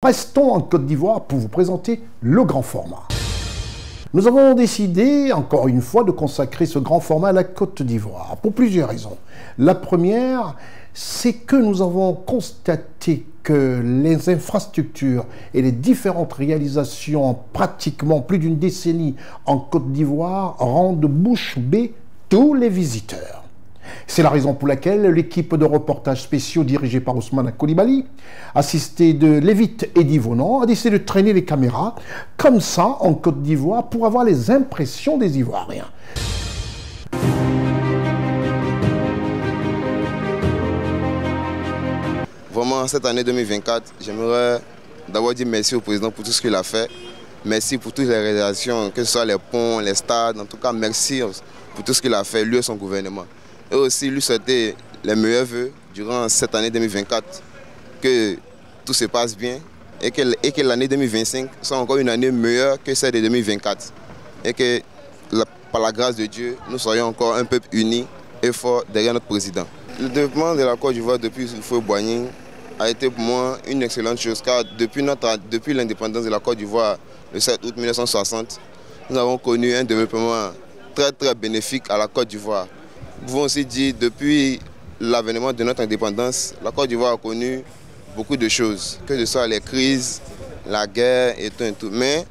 Restons en Côte d'Ivoire pour vous présenter le grand format. Nous avons décidé, encore une fois, de consacrer ce grand format à la Côte d'Ivoire, pour plusieurs raisons. La première, c'est que nous avons constaté que les infrastructures et les différentes réalisations en pratiquement plus d'une décennie en Côte d'Ivoire rendent bouche bée tous les visiteurs. C'est la raison pour laquelle l'équipe de reportages spéciaux dirigée par Ousmane Coulibaly, assistée de Lévite et d'Yvonan, a décidé de traîner les caméras comme ça en Côte d'Ivoire pour avoir les impressions des Ivoiriens. Vraiment, cette année 2024, j'aimerais d'abord dire merci au président pour tout ce qu'il a fait. Merci pour toutes les réalisations, que ce soit les ponts, les stades. En tout cas, merci pour tout ce qu'il a fait, lui et son gouvernement. Et aussi lui souhaiter les meilleurs vœux durant cette année 2024, que tout se passe bien et que l'année 2025 soit encore une année meilleure que celle de 2024. Et que par la grâce de Dieu, nous soyons encore un peuple uni et fort derrière notre président. Le développement de la Côte d'Ivoire depuis le feu Boigny a été pour moi une excellente chose, car depuis l'indépendance de la Côte d'Ivoire, le 7 août 1960, nous avons connu un développement très bénéfique à la Côte d'Ivoire. Nous pouvons aussi dire que depuis l'avènement de notre indépendance, la Côte d'Ivoire a connu beaucoup de choses, que ce soit les crises, la guerre et tout. Mais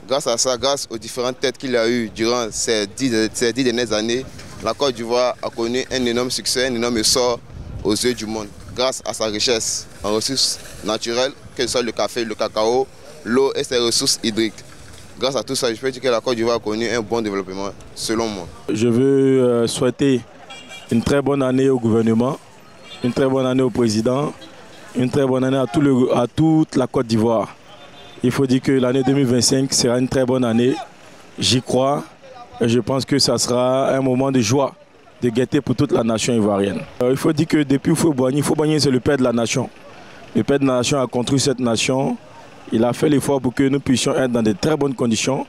grâce à ça, grâce aux différentes têtes qu'il a eues durant ces 10 dernières années, la Côte d'Ivoire a connu un énorme succès, un énorme essor aux yeux du monde, grâce à sa richesse en ressources naturelles, que ce soit le café, le cacao, l'eau et ses ressources hydriques. Grâce à tout ça, je peux dire que la Côte d'Ivoire a connu un bon développement, selon moi. Je veux souhaiter une très bonne année au gouvernement, une très bonne année au président, une très bonne année à toute la Côte d'Ivoire. Il faut dire que l'année 2025 sera une très bonne année. J'y crois et je pense que ça sera un moment de joie, de gaieté pour toute la nation ivoirienne. Il faut dire que depuis Feu Boigny c'est le père de la nation. Le père de la nation a construit cette nation. Il a fait l'effort pour que nous puissions être dans de très bonnes conditions.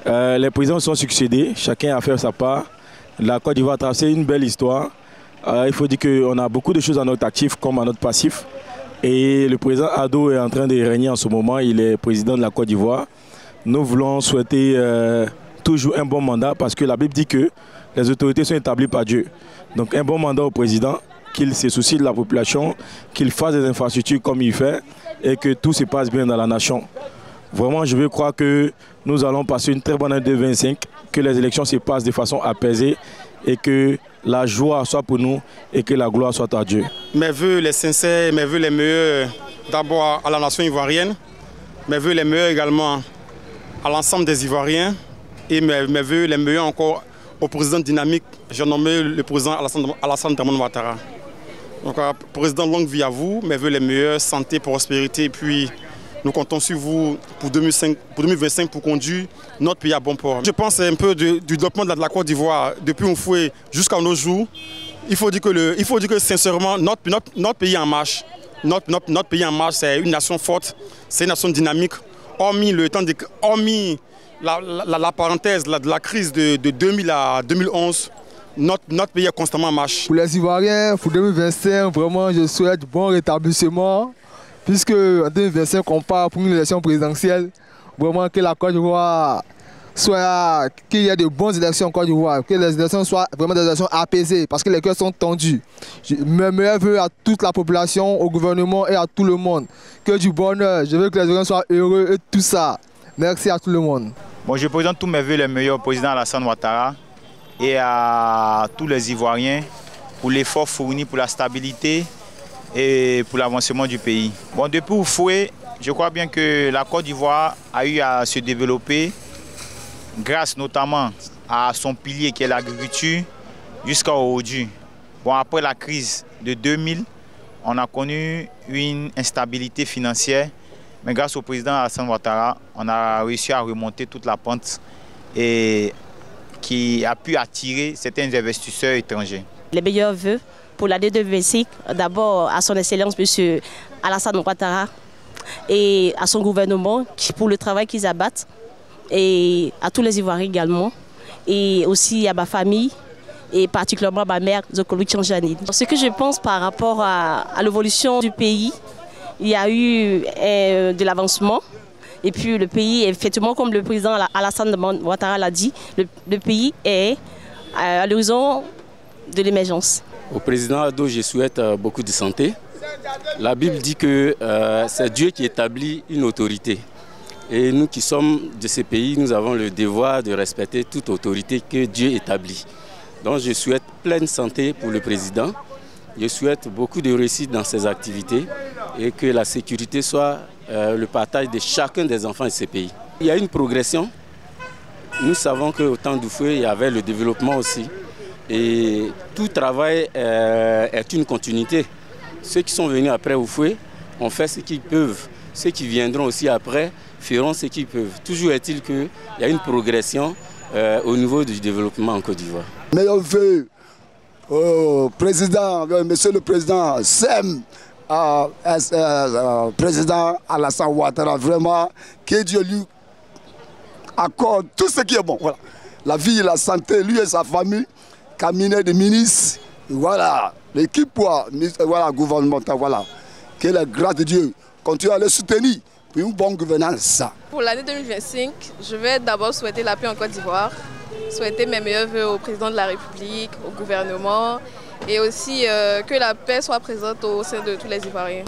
Les présidents sont succédés, chacun a fait sa part. La Côte d'Ivoire a tracé une belle histoire. Il faut dire qu'on a beaucoup de choses à notre actif comme à notre passif. Et le président Ado est en train de régner en ce moment, il est président de la Côte d'Ivoire. Nous voulons souhaiter toujours un bon mandat parce que la Bible dit que les autorités sont établies par Dieu. Donc un bon mandat au président, qu'il se soucie de la population, qu'il fasse des infrastructures comme il fait et que tout se passe bien dans la nation. Vraiment, je veux croire que nous allons passer une très bonne année 2025, que les élections se passent de façon apaisée et que la joie soit pour nous et que la gloire soit à Dieu. Mes vœux les sincères, mes vœux les meilleurs d'abord à la nation ivoirienne, mes vœux les meilleurs également à l'ensemble des Ivoiriens et mes vœux les meilleurs encore au président dynamique, j'ai nommé le président Alassane Dramane Ouattara. Donc, président, longue vie à vous, mes vœux les meilleurs, santé, prospérité, et puis nous comptons sur vous pour 2025 pour conduire notre pays à bon port. Je pense un peu du développement de la Côte d'Ivoire depuis Oufoué jusqu'à nos jours. Il faut dire que sincèrement, notre pays est en marche. Notre pays est en marche, c'est une nation forte, c'est une nation dynamique. Hormis la parenthèse de la crise de 2000 à 2011, notre pays est constamment en marche. Pour les Ivoiriens, pour 2025, vraiment, je souhaite bon rétablissement. Puisque en 2025, on part pour une élection présidentielle. Vraiment que la Côte d'Ivoire soit, qu'il y ait de bonnes élections en Côte d'Ivoire, que les élections soient vraiment des élections apaisées, parce que les cœurs sont tendus. Mes meilleurs vœux à toute la population, au gouvernement et à tout le monde. Que du bonheur, je veux que les Ivoiriens soient heureux et tout ça. Merci à tout le monde. Bon, je présente tous mes vœux les meilleurs au président Alassane Ouattara et à tous les Ivoiriens pour l'effort fourni pour la stabilité et pour l'avancement du pays. Bon, depuis Oufoué, je crois bien que la Côte d'Ivoire a eu à se développer grâce notamment à son pilier qui est l'agriculture jusqu'à aujourd'hui. Bon, après la crise de 2000, on a connu une instabilité financière, mais grâce au président Alassane Ouattara, on a réussi à remonter toute la pente et qui a pu attirer certains investisseurs étrangers. Les meilleurs vœux pour l'année 2025, d'abord à son Excellence M. Alassane Ouattara et à son gouvernement pour le travail qu'ils abattent et à tous les Ivoiriens également et aussi à ma famille et particulièrement ma mère, Zokolo Tchanjanine. Ce que je pense par rapport à l'évolution du pays, il y a eu de l'avancement. Et puis le pays, effectivement, comme le président Alassane Ouattara l'a dit, le pays est à l'horizon de l'émergence. Au président Ado, je souhaite beaucoup de santé. La Bible dit que c'est Dieu qui établit une autorité. Et nous qui sommes de ces pays, nous avons le devoir de respecter toute autorité que Dieu établit. Donc je souhaite pleine santé pour le président. Je souhaite beaucoup de réussite dans ses activités et que la sécurité soit le partage de chacun des enfants de ces pays. Il y a une progression. Nous savons qu'au temps d'Oufoué, il y avait le développement aussi. Et tout travail est une continuité. Ceux qui sont venus après Oufoué ont fait ce qu'ils peuvent. Ceux qui viendront aussi après feront ce qu'ils peuvent. Toujours est-il qu'il y a une progression au niveau du développement en Côte d'Ivoire. Meilleurs vœux président, monsieur le président Sem, président Alassane Ouattara, vraiment, que Dieu lui accorde tout ce qui est bon. Voilà. La vie, la santé, lui et sa famille, cabinet de ministres, voilà, l'équipe voilà, gouvernementale, voilà. Que la grâce de Dieu continue à le soutenir pour une bonne gouvernance. Pour l'année 2025, je vais d'abord souhaiter la paix en Côte d'Ivoire, souhaiter mes meilleurs vœux au président de la République, au gouvernement et aussi que la paix soit présente au sein de tous les Ivoiriens.